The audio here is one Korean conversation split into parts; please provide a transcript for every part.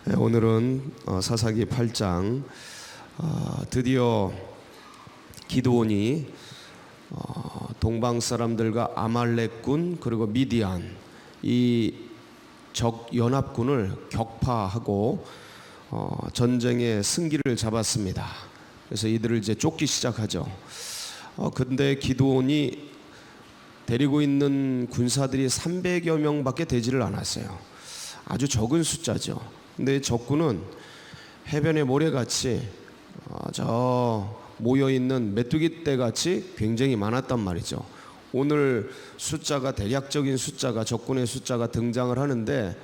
오늘은 사사기 8장 드디어 기드온이 동방 사람들과 아말렉군 그리고 미디안 이 적 연합군을 격파하고 전쟁의 승기를 잡았습니다. 그래서 이들을 이제 쫓기 시작하죠. 근데 기드온이 데리고 있는 군사들이 300여 명밖에 되지를 않았어요. 아주 적은 숫자죠. 근데 적군은 해변의 모래같이 저 모여있는 메뚜기 떼같이 굉장히 많았단 말이죠. 오늘 숫자가 대략적인 숫자가 적군의 숫자가 등장을 하는데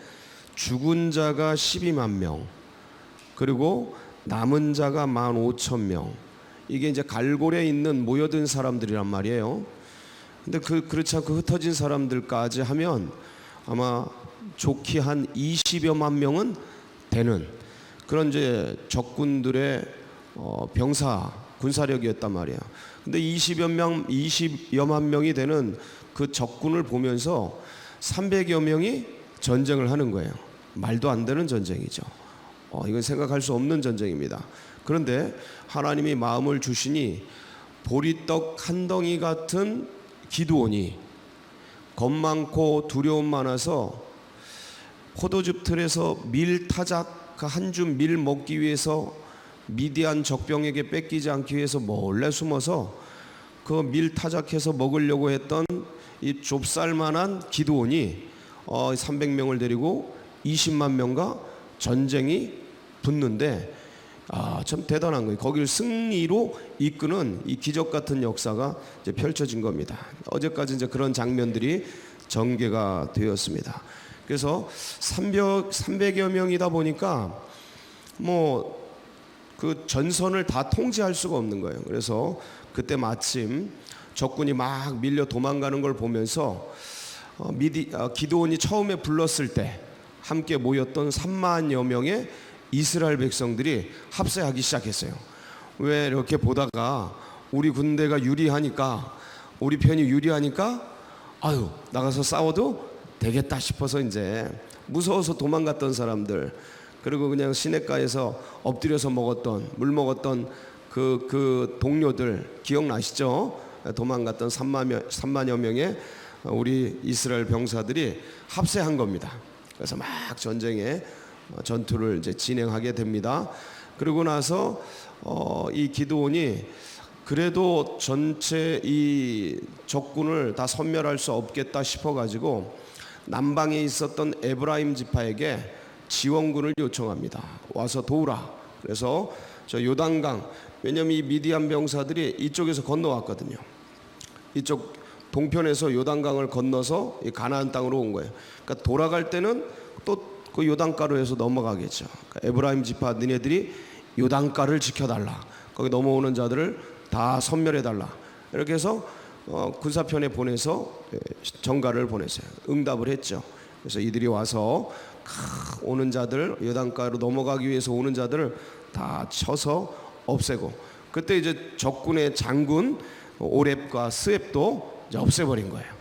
죽은 자가 12만 명 그리고 남은 자가 15,000명. 이게 이제 갈골에 있는 모여든 사람들이란 말이에요. 근데 그렇지 않고 흩어진 사람들까지 하면 아마 좋게 한 20여만 명은 되는 그런 이제 적군들의 병사 군사력이었단 말이에요. 근데 20여만 명이 되는 그 적군을 보면서 300여 명이 전쟁을 하는 거예요. 말도 안 되는 전쟁이죠. 이건 생각할 수 없는 전쟁입니다. 그런데 하나님이 마음을 주시니 보리떡 한 덩이 같은 기드온이 겁 많고 두려움 많아서 포도즙 틀에서 밀 타작 한 줌 밀 먹기 위해서 미디안 적병에게 뺏기지 않기 위해서 몰래 숨어서 그 밀 타작해서 먹으려고 했던 이 좁쌀만한 기드온이 300명을 데리고 20만 명과 전쟁이 붙는데 참 대단한 거예요. 거기를 승리로 이끄는 이 기적 같은 역사가 이제 펼쳐진 겁니다. 어제까지 이제 그런 장면들이 전개가 되었습니다. 그래서 300여 명이다 보니까 뭐 그 전선을 다 통제할 수가 없는 거예요. 그래서 그때 마침 적군이 막 밀려 도망가는 걸 보면서 기드온이 처음에 불렀을 때 함께 모였던 3만여 명의 이스라엘 백성들이 합세하기 시작했어요. 왜 이렇게 보다가 우리 군대가 유리하니까 우리 편이 유리하니까 나가서 싸워도 되겠다 싶어서 이제 무서워서 도망갔던 사람들 그리고 그냥 시냇가에서 엎드려서 먹었던 물 먹었던 그 동료들 기억나시죠? 도망갔던 3만여 명의 우리 이스라엘 병사들이 합세한 겁니다. 그래서 막 전투를 이제 진행하게 됩니다. 그러고 나서 이 기드온이 그래도 전체 이 적군을 다 섬멸할 수 없겠다 싶어가지고 남방에 있었던 에브라임 지파에게 지원군을 요청합니다. 와서 도우라. 그래서 저 요단강, 왜냐면 이 미디안 병사들이 이쪽에서 건너왔거든요. 이쪽 동편에서 요단강을 건너서 이 가나안 땅으로 온 거예요. 그러니까 돌아갈 때는 또 그 요단가로 해서 넘어가겠죠. 그러니까 에브라임 지파 너네들이 요단가를 지켜달라. 거기 넘어오는 자들을 다 섬멸해달라. 이렇게 해서 군사편에 보내서 전가를 보냈어요. 응답을 했죠. 그래서 이들이 와서 오는 자들 요단가로 넘어가기 위해서 오는 자들을 다 쳐서 없애고 그때 이제 적군의 장군 오렙과 스웹도 이제 없애버린 거예요.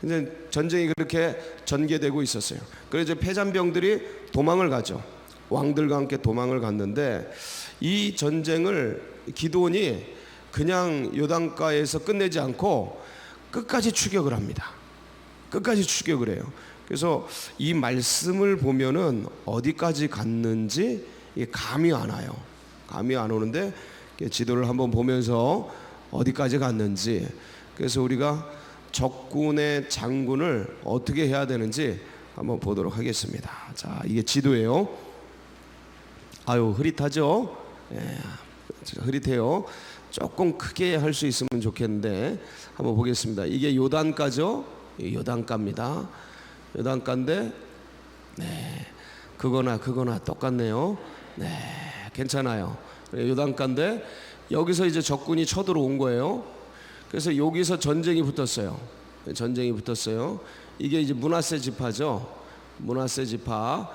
근데 전쟁이 그렇게 전개되고 있었어요. 그래서 이제 패잔병들이 도망을 가죠. 왕들과 함께 도망을 갔는데 이 전쟁을 기드온이 그냥 요단가에서 끝내지 않고 끝까지 추격을 합니다. 끝까지 추격을 해요. 그래서 이 말씀을 보면은 어디까지 갔는지 감이 안 와요. 감이 안 오는데 지도를 한번 보면서 어디까지 갔는지 그래서 우리가 적군의 장군을 어떻게 해야 되는지 한번 보도록 하겠습니다. 자, 이게 지도예요. 흐릿하죠? 흐릿해요. 조금 크게 할 수 있으면 좋겠는데 한번 보겠습니다. 이게 요단가죠? 요단가입니다. 요단가인데 그거나 똑같네요. 괜찮아요. 요단가인데 여기서 이제 적군이 쳐들어온 거예요. 그래서 여기서 전쟁이 붙었어요. 이게 이제 므낫세 지파죠. 므낫세 지파.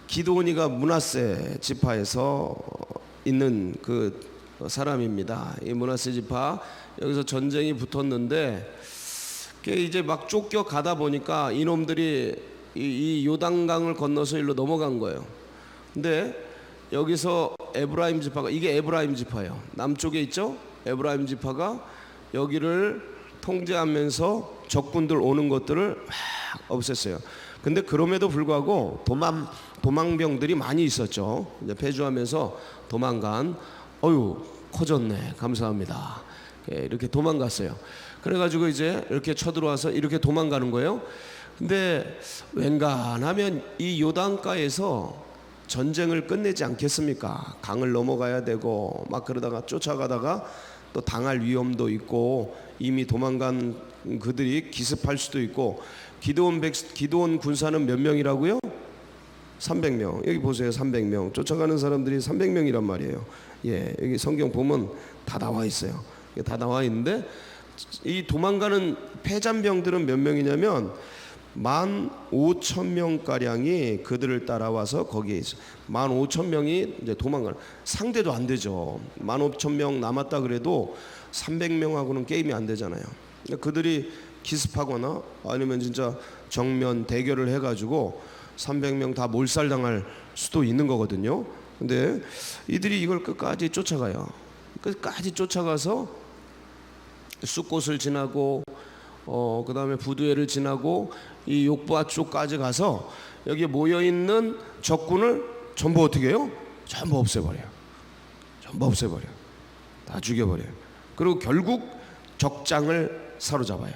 기드온이가 므낫세 지파에서 있는 그 사람입니다. 이 므낫세 지파 여기서 전쟁이 붙었는데 이제 막 쫓겨 가다 보니까 이놈들이 이 요단강을 건너서 일로 넘어간 거예요. 근데 여기서 에브라임 지파가, 이게 에브라임 지파예요. 남쪽에 있죠? 에브라임 지파가 여기를 통제하면서 적군들 오는 것들을 막 없앴어요. 근데 그럼에도 불구하고 도망병들이 많이 있었죠. 이제 패주하면서 도망간, 커졌네, 감사합니다. 이렇게 도망갔어요. 그래가지고 이제 이렇게 쳐들어와서 이렇게 도망가는 거예요. 근데 웬간하면 이 요단가에서 전쟁을 끝내지 않겠습니까? 강을 넘어가야 되고 막 그러다가 쫓아가다가 또 당할 위험도 있고, 이미 도망간 그들이 기습할 수도 있고. 기드온 군사는 몇 명이라고요? 300명. 여기 보세요. 300명. 쫓아가는 사람들이 300명이란 말이에요. 예, 여기 성경 보면 다 나와 있어요. 다 나와 있는데, 이 도망가는 패잔병들은 몇 명이냐면 15,000명가량이 그들을 따라와서 거기에 있어요. 15,000명이 이제 도망가는, 상대도 안 되죠. 15,000명 남았다 그래도 300명하고는 게임이 안 되잖아요. 그들이 기습하거나 아니면 진짜 정면 대결을 해가지고 300명 다 몰살당할 수도 있는 거거든요. 근데 이들이 이걸 끝까지 쫓아가요. 끝까지 쫓아가서 숫곳을 지나고 그 다음에 부두에를 지나고 이 욕부아 쪽까지 가서 여기에 모여있는 적군을 전부 어떻게 해요? 전부 없애버려요. 전부 없애버려요. 다 죽여버려요. 그리고 결국 적장을 사로잡아요.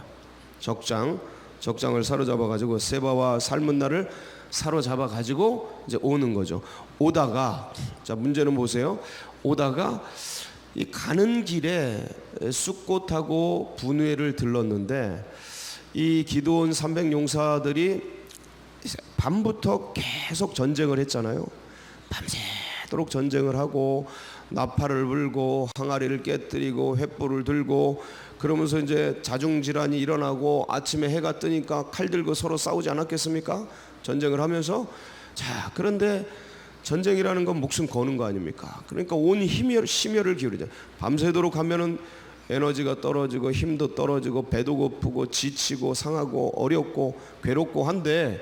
적장을 사로잡아가지고 세바와 살문나를 사로잡아가지고 이제 오는 거죠. 오다가, 자 문제는 보세요. 오다가 이 가는 길에 숫곳하고 분회를 들렀는데, 이 기드온 300용사들이 밤부터 계속 전쟁을 했잖아요. 밤새도록 전쟁을 하고 나팔을 불고 항아리를 깨뜨리고 횃불을 들고, 그러면서 이제 자중질환이 일어나고 아침에 해가 뜨니까 칼 들고 서로 싸우지 않았겠습니까? 전쟁을 하면서. 자, 그런데 전쟁이라는 건 목숨 거는 거 아닙니까? 그러니까 온 심혈을 기울이죠. 밤새도록 하면은 에너지가 떨어지고 힘도 떨어지고 배도 고프고 지치고 상하고 어렵고 괴롭고 한데,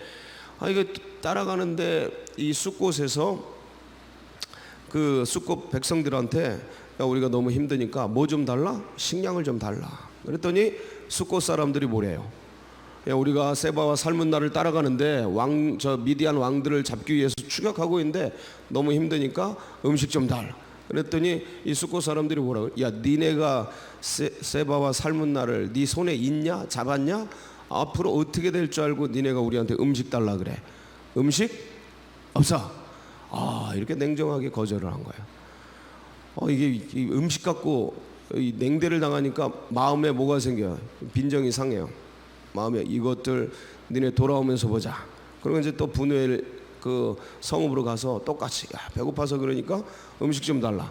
이거 따라가는데 이 숫곳에서 그 숫곳 백성들한테, 야, 우리가 너무 힘드니까 뭐 좀 달라? 식량을 좀 달라. 그랬더니 숫곳 사람들이 뭐래요? 야, 우리가 세바와 살문나를 따라가는데 저 미디안 왕들을 잡기 위해서 추격하고 있는데 너무 힘드니까 음식 좀 달라. 그랬더니 이 숫곳 사람들이 뭐라고? 야, 니네가 세바와 살문나를 네 손에 있냐? 잡았냐? 앞으로 어떻게 될 줄 알고 니네가 우리한테 음식 달라 그래? 음식 없어. 이렇게 냉정하게 거절을 한 거예요. 이게 음식 갖고 냉대를 당하니까 마음에 뭐가 생겨요? 빈정이 상해요. 마음에 이것들 니네 돌아오면서 보자. 그리고 이제 또 분회를 그 성읍으로 가서 똑같이, 야, 배고파서 그러니까 음식 좀 달라.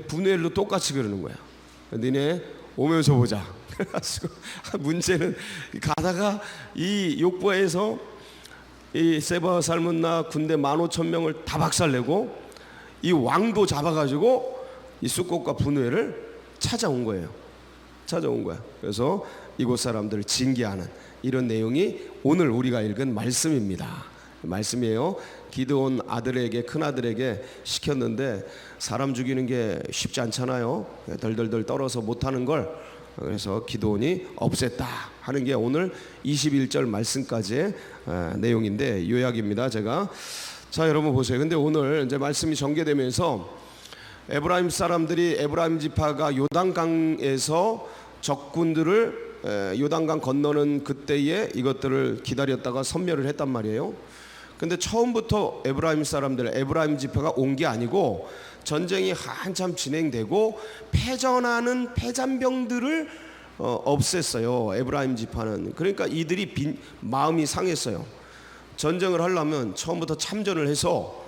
분회를 똑같이 그러는 거야. 니네 오면서 보자. 그래가지고 문제는 가다가 이 욕부에서 이 세바와 살문나 군대 15,000명을 다 박살내고 이 왕도 잡아가지고 이 숫곳과 분회를 찾아온 거예요. 그래서 이곳 사람들을 징계하는 이런 내용이 오늘 우리가 읽은 말씀이에요. 기드온 아들에게, 큰 아들에게 시켰는데 사람 죽이는 게 쉽지 않잖아요. 덜덜덜 떨어서 못하는 걸. 그래서 기드온이 없앴다 하는 게 오늘 21절 말씀까지의 내용인데, 요약입니다. 자, 여러분 보세요. 근데 오늘 이제 말씀이 전개되면서 에브라임 사람들이, 에브라임 지파가 요단강에서 적군들을 요단강 건너는 그때에 이것들을 기다렸다가 섬멸을 했단 말이에요. 근데 처음부터 에브라임 지파가 온 게 아니고 전쟁이 한참 진행되고 패전하는 패잔병들을 없앴어요. 에브라임 지파는. 그러니까 이들이 마음이 상했어요. 전쟁을 하려면 처음부터 참전을 해서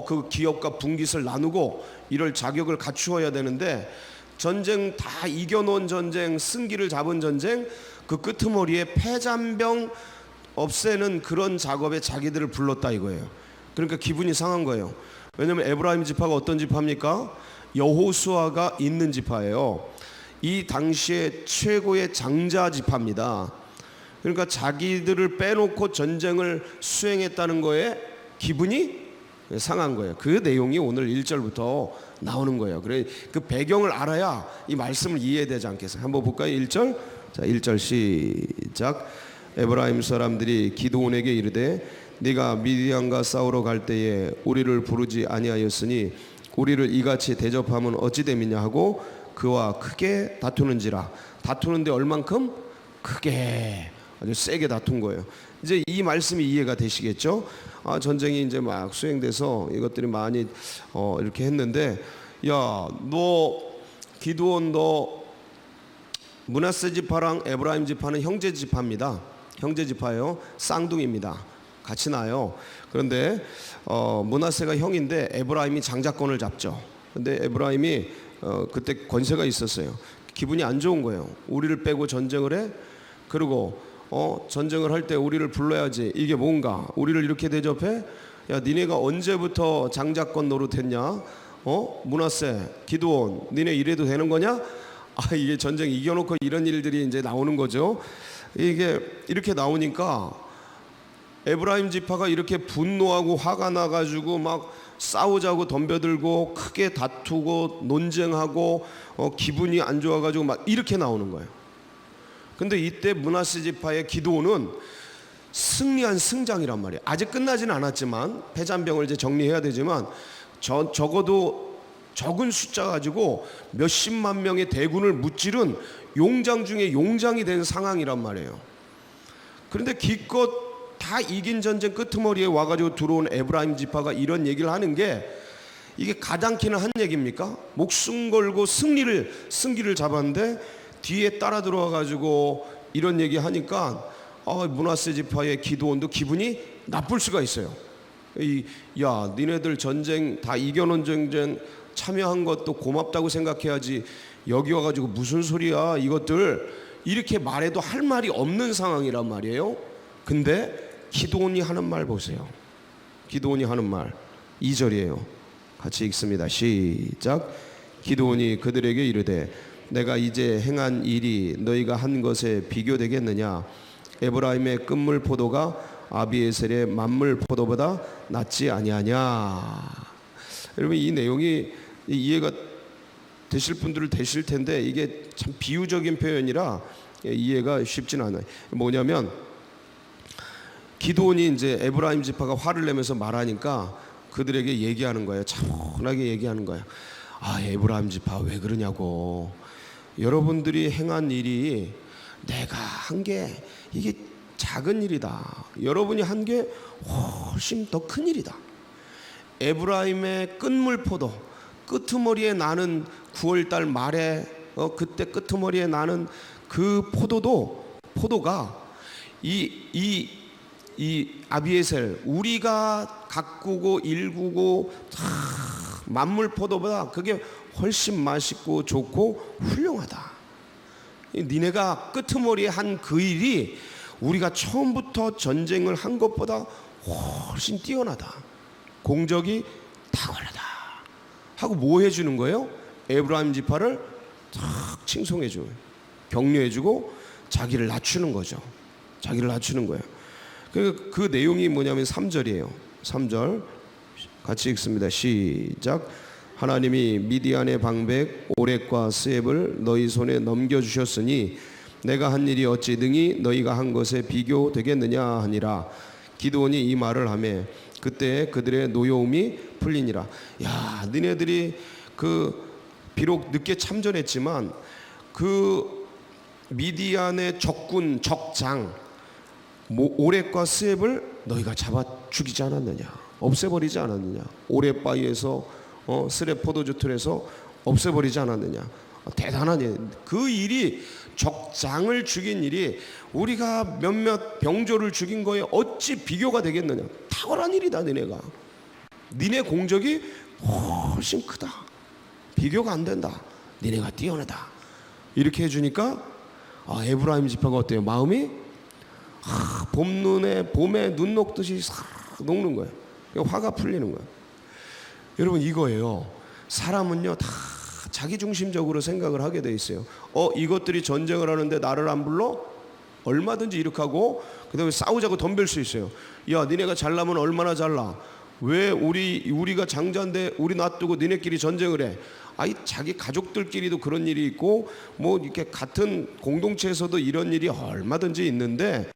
그 기업과 분깃을 나누고 이럴 자격을 갖추어야 되는데, 전쟁 다 이겨놓은 전쟁, 승기를 잡은 전쟁, 그 끄트머리에 패잔병 없애는 그런 작업에 자기들을 불렀다 이거예요. 그러니까 기분이 상한 거예요. 왜냐하면 에브라임 지파가 어떤 지파입니까? 여호수아가 있는 지파예요. 이 당시에 최고의 장자 지파입니다. 그러니까 자기들을 빼놓고 전쟁을 수행했다는 거에 기분이 상한 거예요. 그 내용이 오늘 1절부터 나오는 거예요. 그래 그 배경을 알아야 이 말씀을 이해되지 않겠어요. 한번 볼까요? 1절. 자, 1절 시작. 에브라임 사람들이 기드온에게 이르되 네가 미디안과 싸우러 갈 때에 우리를 부르지 아니하였으니 우리를 이같이 대접하면 어찌 됨이냐 하고 그와 크게 다투는지라. 다투는데 얼만큼? 크게, 아주 세게 다툰 거예요. 이제 이 말씀이 이해가 되시겠죠? 전쟁이 이제 막 수행돼서 이것들이 많이 이렇게 했는데, 야, 너 기드온 너 므낫세 지파랑 에브라임 지파는 형제 지파입니다. 형제 지파예요. 쌍둥이입니다. 같이 나요. 그런데 므낫세가 형인데 에브라임이 장자권을 잡죠. 근데 에브라임이 그때 권세가 있었어요. 기분이 안 좋은 거예요. 우리를 빼고 전쟁을 해? 그리고 전쟁을 할 때 우리를 불러야지. 이게 뭔가? 우리를 이렇게 대접해? 야, 니네가 언제부터 장자권 노릇했냐? 므낫세, 기드온, 니네 이래도 되는 거냐? 이게 전쟁 이겨놓고 이런 일들이 이제 나오는 거죠. 이게 이렇게 나오니까 에브라임 지파가 이렇게 분노하고 화가 나가지고 막 싸우자고 덤벼들고 크게 다투고 논쟁하고 기분이 안 좋아가지고 막 이렇게 나오는 거예요. 근데 이때 므낫세 지파의 기드온은 승리한 승장이란 말이에요. 아직 끝나지는 않았지만 패잔병을 이제 정리해야 되지만 적어도 적은 숫자 가지고 몇십만 명의 대군을 무찌른 용장 중에 용장이 된 상황이란 말이에요. 그런데 기껏 다 이긴 전쟁 끄트머리에 와가지고 들어온 에브라임 지파가 이런 얘기를 하는 게 이게 가당키는 한 얘기입니까? 목숨 걸고 승기를 잡았는데 뒤에 따라 들어와가지고 이런 얘기 하니까 므낫세 지파의 기드온도 기분이 나쁠 수가 있어요. 야, 니네들 전쟁 다 이겨놓은 전쟁 참여한 것도 고맙다고 생각해야지 여기 와가지고 무슨 소리야 이것들 이렇게 말해도 할 말이 없는 상황이란 말이에요. 근데 기드온이 하는 말 보세요. 기드온이 하는 말 2절이에요. 같이 읽습니다. 시작. 기드온이 그들에게 이르되 내가 이제 행한 일이 너희가 한 것에 비교되겠느냐? 에브라임의 끝물 포도가 아비에셀의 만물 포도보다 낫지 아니하냐? 여러분 이 내용이 이해가 되실 분들은 되실 텐데 이게 참 비유적인 표현이라 이해가 쉽진 않아요. 뭐냐면 기드온이 이제 에브라임 지파가 화를 내면서 말하니까 그들에게 얘기하는 거예요. 차분하게 얘기하는 거예요. 에브라임 지파 왜 그러냐고. 여러분들이 행한 일이 내가 한 게 이게 작은 일이다. 여러분이 한 게 훨씬 더 큰 일이다. 에브라임의 끝물포도 끄트머리에 나는 9월달 말에 그때 끄트머리에 나는 그 포도가 이 아비에셀 우리가 가꾸고 일구고 만물 포도보다 그게 훨씬 맛있고 좋고 훌륭하다. 니네가 끄트머리에 한 그 일이 우리가 처음부터 전쟁을 한 것보다 훨씬 뛰어나다. 공적이 탁월하다 하고 뭐 해주는 거예요? 에브라임 지파를 탁 칭송해줘요. 격려해주고 자기를 낮추는 거죠. 자기를 낮추는 거예요. 그 내용이 뭐냐면 3절이에요. 3절 같이 읽습니다. 시작. 하나님이 미디안의 방백 오렉과 스앱을 너희 손에 넘겨주셨으니 내가 한 일이 어찌 능히 너희가 한 것에 비교되겠느냐 하니라. 기드온이 이 말을 하매 그때 그들의 노여움이 풀리니라. 야, 너네들이 비록 늦게 참전했지만 그 미디안의 적군 적장 오렉과 스앱을 너희가 잡아 죽이지 않았느냐, 없애버리지 않았느냐. 오렉바위에서 스랩 포도주 틀에서 없애버리지 않았느냐. 대단한 일. 그 일이 적장을 죽인 일이 우리가 몇몇 병조를 죽인 거에 어찌 비교가 되겠느냐. 탁월한 일이다. 니네 공적이 훨씬 크다. 비교가 안 된다. 니네가 뛰어나다. 이렇게 해주니까 에브라임 지파가 어때요? 마음이 봄에 눈 녹듯이 싹 녹는 거예요. 화가 풀리는 거예요. 여러분 이거예요. 사람은요 다 자기중심적으로 생각을 하게 돼 있어요. 이것들이 전쟁을 하는데 나를 안 불러? 얼마든지 이렇게 하고 그 다음에 싸우자고 덤빌 수 있어요. 야, 니네가 잘나면 얼마나 잘나? 왜 우리가 장자인데 우리 놔두고 니네끼리 전쟁을 해? 아이 자기 가족들끼리도 그런 일이 있고 뭐 이렇게 같은 공동체에서도 이런 일이 얼마든지 있는데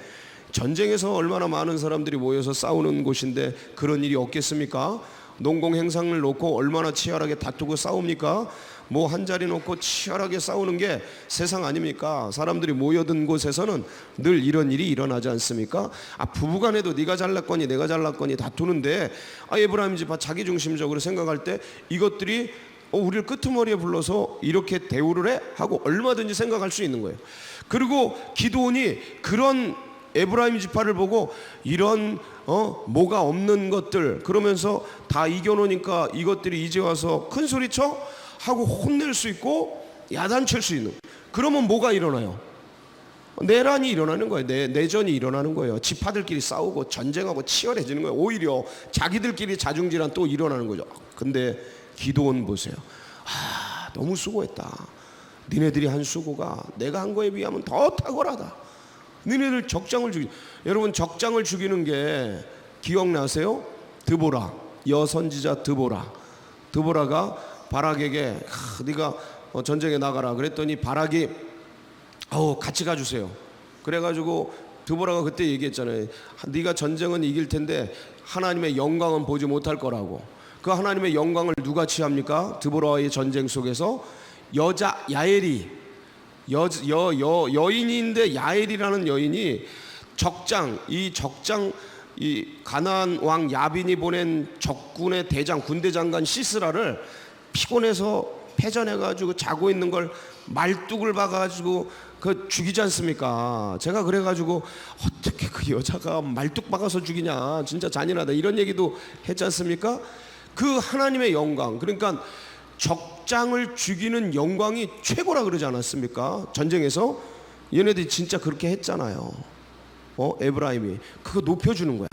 전쟁에서 얼마나 많은 사람들이 모여서 싸우는 곳인데 그런 일이 없겠습니까? 농공 행상을 놓고 얼마나 치열하게 다투고 싸웁니까? 뭐 한 자리 놓고 치열하게 싸우는 게 세상 아닙니까? 사람들이 모여든 곳에서는 늘 이런 일이 일어나지 않습니까? 부부간에도 네가 잘났거니 내가 잘났거니 다투는데 에브라임 집 자기중심적으로 생각할 때 이것들이 우리를 끄트머리에 불러서 이렇게 대우를 해? 하고 얼마든지 생각할 수 있는 거예요. 그리고 기드온이 그런 에브라임 지파를 보고 이런 뭐가 없는 것들 그러면서 다 이겨놓으니까 이것들이 이제 와서 큰 소리쳐? 하고 혼낼 수 있고 야단칠 수 있는, 그러면 뭐가 일어나요? 내란이 일어나는 거예요. 내전이 일어나는 거예요. 지파들끼리 싸우고 전쟁하고 치열해지는 거예요. 오히려 자기들끼리 자중질환 또 일어나는 거죠. 근데 기드온 보세요. 너무 수고했다. 니네들이 한 수고가 내가 한 거에 비하면 더 탁월하다. 니네들 적장을 여러분 적장을 죽이는 게 기억나세요? 드보라, 여선지자 드보라가 바락에게 네가 전쟁에 나가라 그랬더니 바락이 같이 가주세요. 그래가지고 드보라가 그때 얘기했잖아요. 네가 전쟁은 이길 텐데 하나님의 영광은 보지 못할 거라고. 그 하나님의 영광을 누가 취합니까? 드보라와의 전쟁 속에서 여자 야엘이 여인인데 야엘이라는 여인이 이 가나안 왕 야빈이 보낸 적군의 대장 군대 장관 시스라를 피곤해서 패전해가지고 자고 있는 걸 말뚝을 박아가지고 그 죽이지 않습니까? 제가 그래가지고 어떻게 그 여자가 말뚝 박아서 죽이냐, 진짜 잔인하다 이런 얘기도 했지 않습니까? 그 하나님의 영광, 그러니까 적장을 죽이는 영광이 최고라 그러지 않았습니까? 전쟁에서 얘네들이 진짜 그렇게 했잖아요. 에브라임이 그거 높여주는 거야.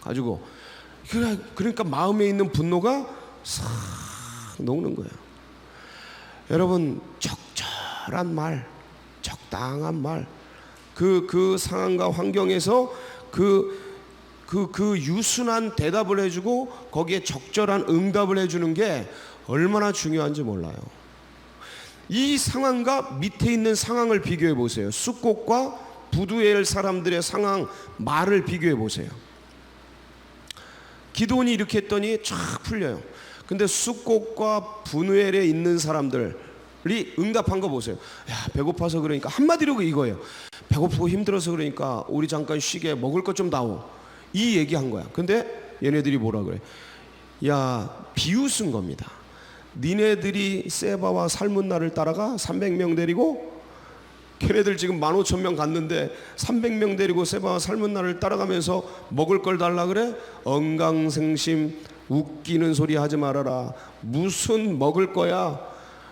가지고 그러니까 마음에 있는 분노가 싹 녹는 거예요. 여러분 적절한 말, 적당한 말, 그 상황과 환경에서 그 유순한 대답을 해주고 거기에 적절한 응답을 해주는 게 얼마나 중요한지 몰라요. 이 상황과 밑에 있는 상황을 비교해 보세요. 숫곳과 부두엘 사람들의 상황, 말을 비교해 보세요. 기드온이 이렇게 했더니 쫙 풀려요. 근데 숫곳과 분우엘에 있는 사람들이 응답한 거 보세요. 배고파서 그러니까 한마디로 이거예요. 배고프고 힘들어서 그러니까 우리 잠깐 쉬게 먹을 것 좀 다오. 이 얘기한 거야. 근데 얘네들이 뭐라 그래? 비웃은 겁니다. 니네들이 세바와 살문나를 따라가 300명 데리고, 걔네들 지금 15,000명 갔는데 300명 데리고 세바와 살문나를 따라가면서 먹을 걸 달라 그래? 엉강생심 웃기는 소리 하지 말아라. 무슨 먹을 거야?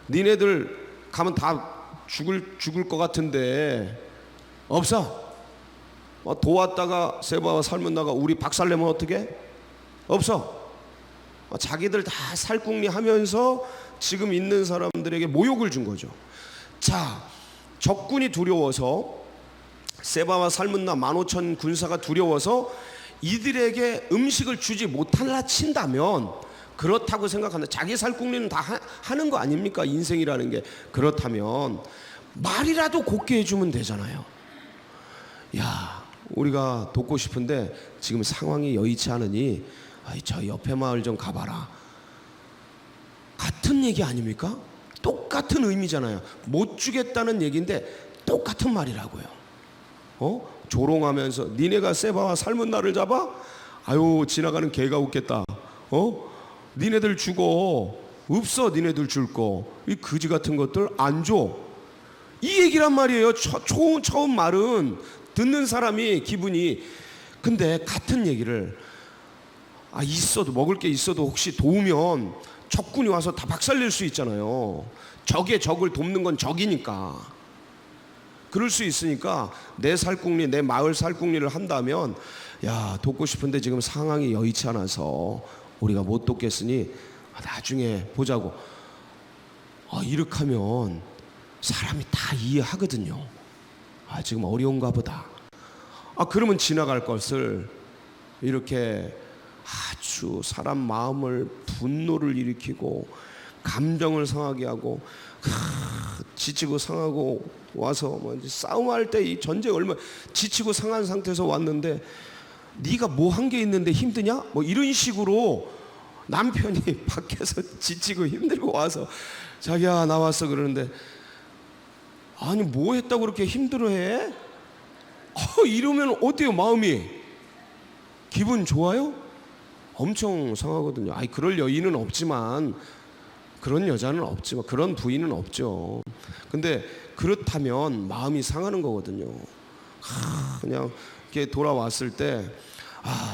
니네들 가면 다 죽을 것 같은데 없어. 도왔다가 세바와 살문나가 우리 박살내면 어떡해? 없어. 자기들 다 살궁리 하면서 지금 있는 사람들에게 모욕을 준 거죠. 자, 적군이 두려워서, 세바와 살문나 15,000 군사가 두려워서 이들에게 음식을 주지 못할라 친다면, 그렇다고 생각한다. 자기 살궁리는 다 하는 거 아닙니까? 인생이라는 게. 그렇다면 말이라도 곱게 해주면 되잖아요. 우리가 돕고 싶은데 지금 상황이 여의치 않으니 저 옆에 마을 좀 가봐라. 같은 얘기 아닙니까? 똑같은 의미잖아요. 못 주겠다는 얘기인데 똑같은 말이라고요. 조롱하면서 니네가 세바와 살문나를 잡아? 지나가는 개가 웃겠다. 니네들 죽어. 없어 니네들 줄 거. 이 거지 같은 것들 안 줘. 이 얘기란 말이에요. 처음 말은 듣는 사람이 기분이. 근데 같은 얘기를 있어도, 먹을 게 있어도 혹시 도우면 적군이 와서 다 박살낼 수 있잖아요. 적의 적을 돕는 건 적이니까. 그럴 수 있으니까 내 살궁리, 내 마을 살궁리를 한다면 돕고 싶은데 지금 상황이 여의치 않아서 우리가 못 돕겠으니 나중에 보자고. 이렇게 하면 사람이 다 이해하거든요. 지금 어려운가 보다. 그러면 지나갈 것을 이렇게 아주 사람 마음을 분노를 일으키고 감정을 상하게 하고 지치고 상하고 와서 뭐 싸움할 때 이 전쟁 얼마 지치고 상한 상태에서 왔는데 네가 뭐 한 게 있는데 힘드냐? 뭐 이런 식으로 남편이 밖에서 지치고 힘들고 와서 자기야 나왔어 그러는데 아니 뭐 했다고 그렇게 힘들어해? 이러면 어때요 마음이? 기분 좋아요? 엄청 상하거든요. 아니 그럴 여인은 없지만 그런 여자는 없지만 그런 부인은 없죠. 근데 그렇다면 마음이 상하는 거거든요. 그냥 이렇게 돌아왔을 때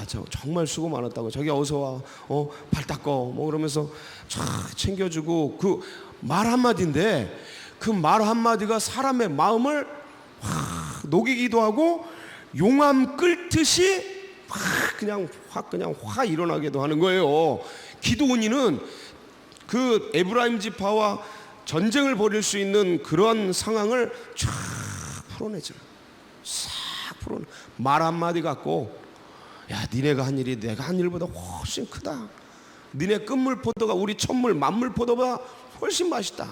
저 정말 수고 많았다고 자기 어서 와 발 닦어 뭐 그러면서 쫙 챙겨주고 그 말 한마디인데 그 말 한마디가 사람의 마음을 확 녹이기도 하고 용암 끓듯이 그냥 확 일어나기도 하는 거예요. 기드온이는 그 에브라임 지파와 전쟁을 벌일 수 있는 그런 상황을 쫙 풀어내죠. 싹 풀어내. 말 한마디 갖고 야 니네가 한 일이 내가 한 일보다 훨씬 크다. 니네 끝물포도가 우리 첫물 만물포도보다 훨씬 맛있다.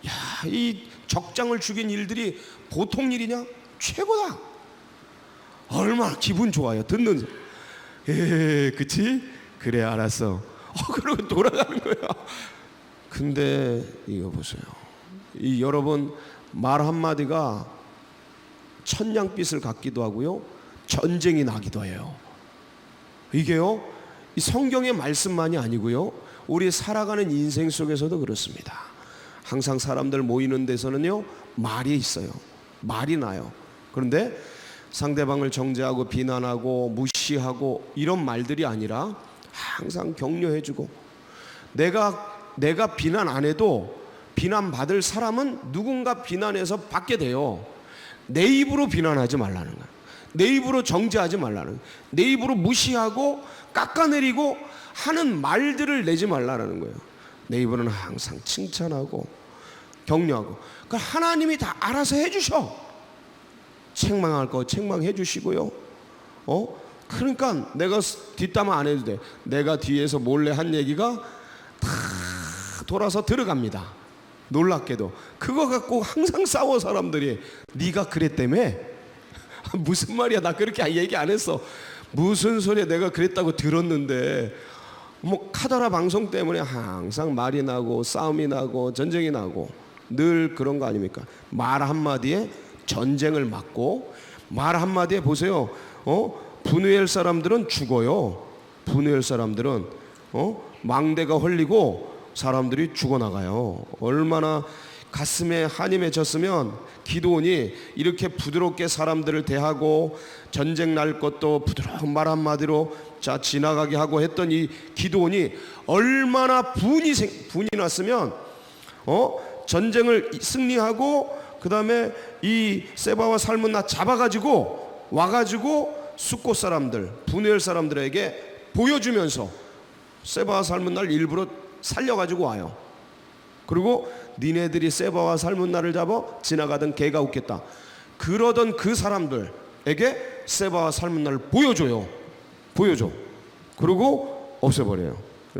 야 이 적장을 죽인 일들이 보통 일이냐? 최고다. 얼마나 기분 좋아요. 듣는 그치? 그래 알았어. 그러고 돌아가는 거야. 근데 이거 보세요. 이 여러분 말 한마디가 천냥빛을 갖기도 하고요 전쟁이 나기도 해요. 이게요 이 성경의 말씀만이 아니고요 우리 살아가는 인생 속에서도 그렇습니다. 항상 사람들 모이는 데서는요 말이 있어요. 말이 나요. 그런데 상대방을 정죄하고 비난하고 무시하고 이런 말들이 아니라 항상 격려해주고 내가 비난 안 해도 비난받을 사람은 누군가 비난해서 받게 돼요. 내 입으로 비난하지 말라는 거야. 내 입으로 정죄하지 말라는 거야. 내 입으로 무시하고 깎아내리고 하는 말들을 내지 말라는 거예요. 내 입으로는 항상 칭찬하고 격려하고 그러니까 하나님이 다 알아서 해주셔. 책망할 거 책망해 주시고요. 그러니까 내가 뒷담화 안 해도 돼. 내가 뒤에서 몰래 한 얘기가 다 돌아서 들어갑니다. 놀랍게도 그거 갖고 항상 싸워 사람들이. 네가 그랬다며? 무슨 말이야? 나 그렇게 얘기 안 했어. 무슨 소리야? 내가 그랬다고 들었는데. 뭐 카더라 방송 때문에 항상 말이 나고 싸움이 나고 전쟁이 나고 늘 그런 거 아닙니까? 말 한마디에 전쟁을 막고 말 한마디에 보세요. 분우엘 사람들은 죽어요. 분우엘 사람들은 망대가 헐리고 사람들이 죽어나가요. 얼마나 가슴에 한이 맺혔으면 기드온이 이렇게 부드럽게 사람들을 대하고 전쟁 날 것도 부드러운 말 한마디로 자 지나가게 하고 했던 이 기드온이 얼마나 분이 났으면 전쟁을 승리하고 그 다음에 이 세바와 살문나 잡아가지고 와가지고 숫곳 사람들 분우엘 사람들에게 보여주면서 세바와 살문나를 일부러 살려가지고 와요. 그리고 니네들이 세바와 살문나를 잡아 지나가던 개가 웃겠다. 그러던 그 사람들에게 세바와 살문나를 보여줘. 그리고 없애버려요.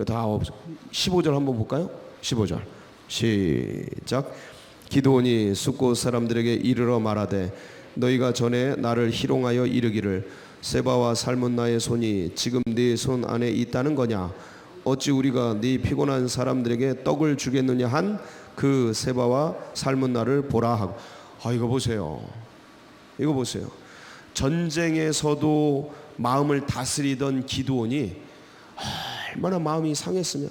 다 없애. 15절 한번 볼까요? 15절 시작. 기드온이 숫곳 사람들에게 이르러 말하되 너희가 전에 나를 희롱하여 이르기를 세바와 살문나의 손이 지금 네 손 안에 있다는 거냐? 어찌 우리가 네 피곤한 사람들에게 떡을 주겠느냐 한 그 세바와 살문나를 보라 하고. 이거 보세요. 전쟁에서도 마음을 다스리던 기드온이 얼마나 마음이 상했으면.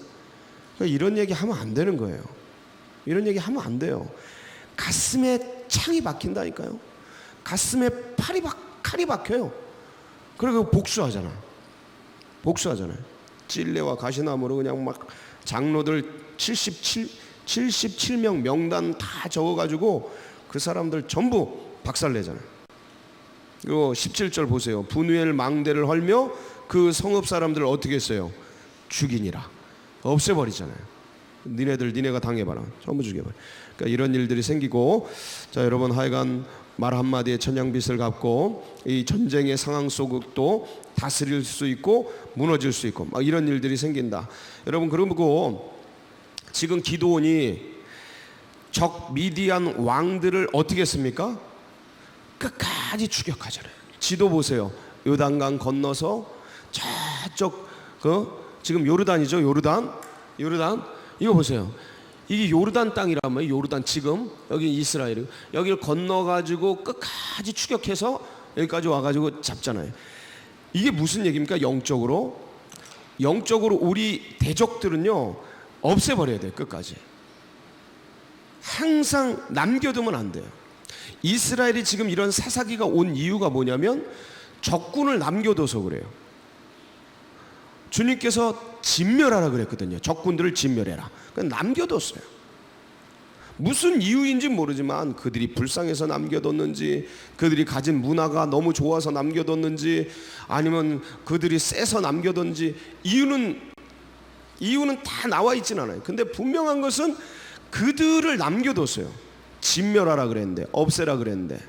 그러니까 이런 얘기 하면 안 되는 거예요. 이런 얘기 하면 안 돼요. 가슴에 창이 박힌다니까요. 가슴에 칼이 박혀요. 그리고 복수하잖아요. 찔레와 가시나무로 그냥 막 장로들 77명 명단 다 적어가지고 그 사람들 전부 박살내잖아요. 그리고 17절 보세요. 분우엘 망대를 헐며 그 성읍 사람들을 어떻게 했어요? 죽이니라. 없애버리잖아요. 니네가 당해봐라. 전부 죽여봐라. 그러니까 이런 일들이 생기고, 자 여러분, 하여간 말 한마디에 천냥빚을 갚고 이 전쟁의 상황 속도 다스릴 수 있고 무너질 수 있고 막 이런 일들이 생긴다. 여러분, 그리고 지금 기드온이 적 미디안 왕들을 어떻게 했습니까? 끝까지 추격하잖아요. 지도 보세요. 요단강 건너서 저쪽 지금 요르단이죠. 요르단 이거 보세요. 이게 요르단 땅이라면, 요르단 지금 여기 이스라엘, 여기를 건너가지고 끝까지 추격해서 여기까지 와가지고 잡잖아요. 이게 무슨 얘기입니까? 영적으로 우리 대적들은요 없애버려야 돼요. 끝까지. 항상 남겨두면 안 돼요. 이스라엘이 지금 이런 사사기가 온 이유가 뭐냐면 적군을 남겨둬서 그래요. 주님께서 진멸하라 그랬거든요. 적군들을 진멸해라. 남겨뒀어요. 무슨 이유인지 모르지만 그들이 불쌍해서 남겨뒀는지, 그들이 가진 문화가 너무 좋아서 남겨뒀는지, 아니면 그들이 세서 남겨뒀는지 이유는 다 나와 있진 않아요. 근데 분명한 것은 그들을 남겨뒀어요. 진멸하라 그랬는데, 없애라 그랬는데,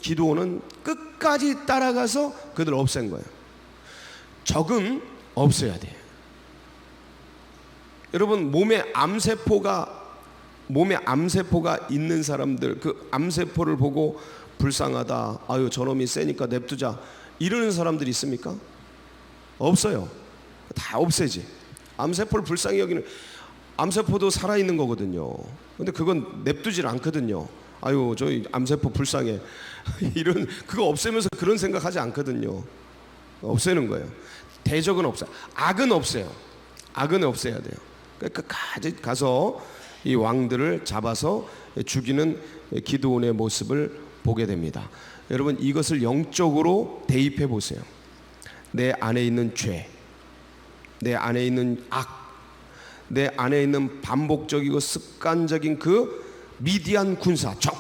기드온은 끝까지 따라가서 그들을 없앤 거예요. 적은 없애야 돼요. 여러분, 몸에 암세포가 있는 사람들, 그 암세포를 보고 불쌍하다, 아유 저놈이 세니까 냅두자, 이러는 사람들이 있습니까? 없어요. 다 없애지. 암세포를 불쌍히 여기는, 암세포도 살아있는 거거든요. 근데 그건 냅두질 않거든요. 아유 저희 암세포 불쌍해 이런, 그거 없애면서 그런 생각하지 않거든요. 없애는 거예요. 대적은 없어요. 악은 없애요. 악은 없애야 돼요. 끝까지 가서 이 왕들을 잡아서 죽이는 기드온의 모습을 보게 됩니다. 여러분, 이것을 영적으로 대입해 보세요. 내 안에 있는 죄, 내 안에 있는 악, 내 안에 있는 반복적이고 습관적인 그 미디안 군사 적,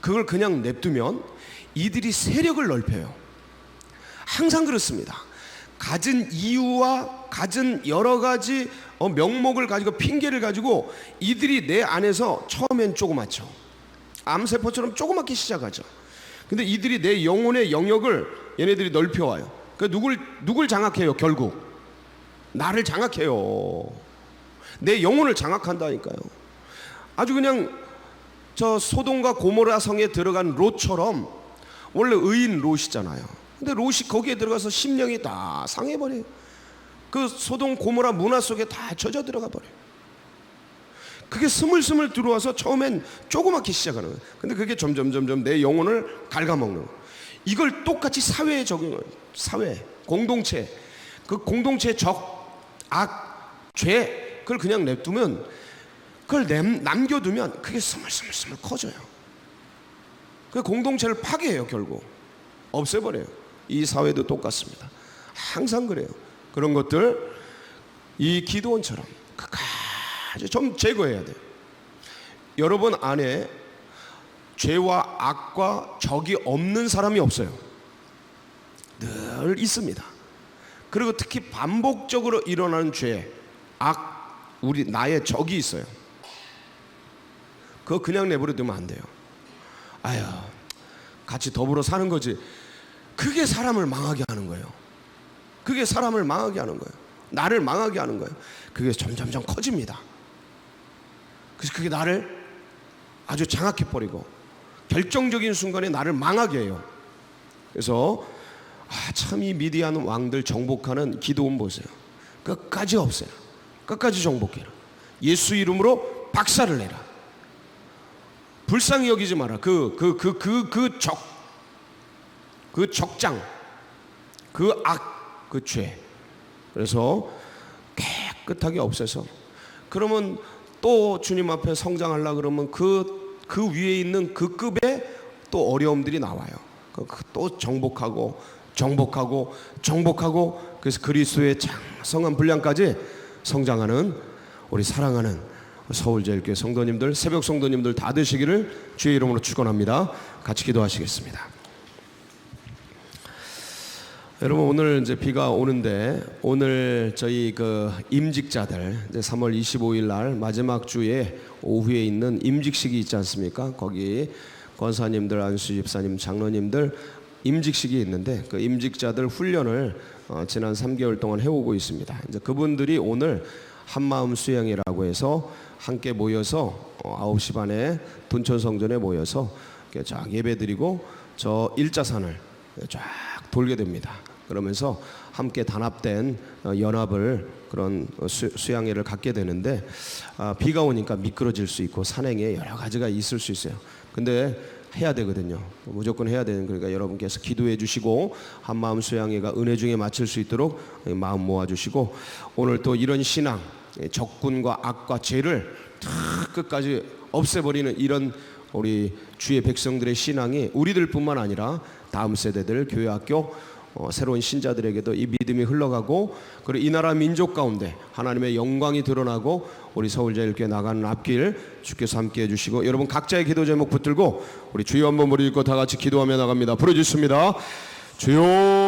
그걸 그냥 냅두면 이들이 세력을 넓혀요. 항상 그렇습니다. 가진 이유와 가진 여러 가지 명목을 가지고, 핑계를 가지고 이들이 내 안에서 처음엔 조그맣죠. 암세포처럼 조그맣게 시작하죠. 근데 이들이 내 영혼의 영역을 얘네들이 넓혀와요. 그러니까 누굴 장악해요? 결국 나를 장악해요. 내 영혼을 장악한다니까요. 아주 그냥 저 소돔과 고모라 성에 들어간 롯처럼, 원래 의인 롯이잖아요. 근데 롯이 거기에 들어가서 심령이 다 상해버려요. 그 소돔 고모라 문화 속에 다 젖어 들어가 버려요. 그게 스물스물 들어와서 처음엔 조그맣게 시작하는 거예요. 근데 그게 점점 내 영혼을 갉아먹는 거예요. 이걸 똑같이 사회에 적용해요. 사회, 공동체, 그 공동체의 적, 악, 죄, 그걸 그냥 냅두면, 그걸 남겨두면 그게 스물스물 커져요. 그 공동체를 파괴해요. 결국 없애버려요. 이 사회도 똑같습니다. 항상 그래요. 그런 것들 이 기드온처럼 끝까지 좀 제거해야 돼요. 여러분 안에 죄와 악과 적이 없는 사람이 없어요. 늘 있습니다. 그리고 특히 반복적으로 일어나는 죄, 악, 나의 적이 있어요. 그거 그냥 내버려두면 안 돼요. 아유, 같이 더불어 사는 거지. 그게 사람을 망하게 하는 거예요. 그게 사람을 망하게 하는 거예요. 나를 망하게 하는 거예요. 그게 점점 커집니다. 그래서 그게 나를 아주 장악해버리고 결정적인 순간에 나를 망하게 해요. 그래서 참 이 미디안 왕들 정복하는 기드온 보세요. 끝까지 없애라. 끝까지 정복해라. 예수 이름으로 박살을 내라. 불쌍히 여기지 마라. 그 적장, 그 악, 그 죄. 그래서 깨끗하게 없애서, 그러면 또 주님 앞에 성장하려고 그러면 그 위에 있는 그 급의 또 어려움들이 나와요. 또 정복하고, 그래서 그리스도의 장성한 분량까지 성장하는 우리 사랑하는 서울제일교회 성도님들, 새벽 성도님들 다 되시기를 주의 이름으로 축원합니다. 같이 기도하시겠습니다. 여러분 오늘 이제 비가 오는데 오늘 저희 그 임직자들 이제 3월 25일 날 마지막 주에 오후에 있는 임직식이 있지 않습니까? 거기 권사님들, 안수 집사님, 장로님들 임직식이 있는데 그 임직자들 훈련을 지난 3개월 동안 해오고 있습니다. 이제 그분들이 오늘 한마음 수양이라고 해서 함께 모여서 9시 반에 둔천성전에 모여서 쫙 예배드리고 저 일자산을 쫙 돌게 됩니다. 그러면서 함께 단합된 연합을 그런 수양회를 갖게 되는데 비가 오니까 미끄러질 수 있고 산행에 여러 가지가 있을 수 있어요. 근데 해야 되거든요. 무조건 해야 되는, 그러니까 여러분께서 기도해 주시고 한마음 수양회가 은혜 중에 마칠 수 있도록 마음 모아 주시고, 오늘 또 이런 신앙, 적군과 악과 죄를 다 끝까지 없애버리는 이런 우리 주의 백성들의 신앙이 우리들뿐만 아니라 다음 세대들, 교회 학교 새로운 신자들에게도 이 믿음이 흘러가고, 그리고 이 나라 민족 가운데 하나님의 영광이 드러나고 우리 서울제일교회 나가는 앞길 주께서 함께 해주시고, 여러분 각자의 기도 제목 붙들고 우리 주여 한번 머리 읽고 다 같이 기도하며 나갑니다. 부르짖습니다. 주여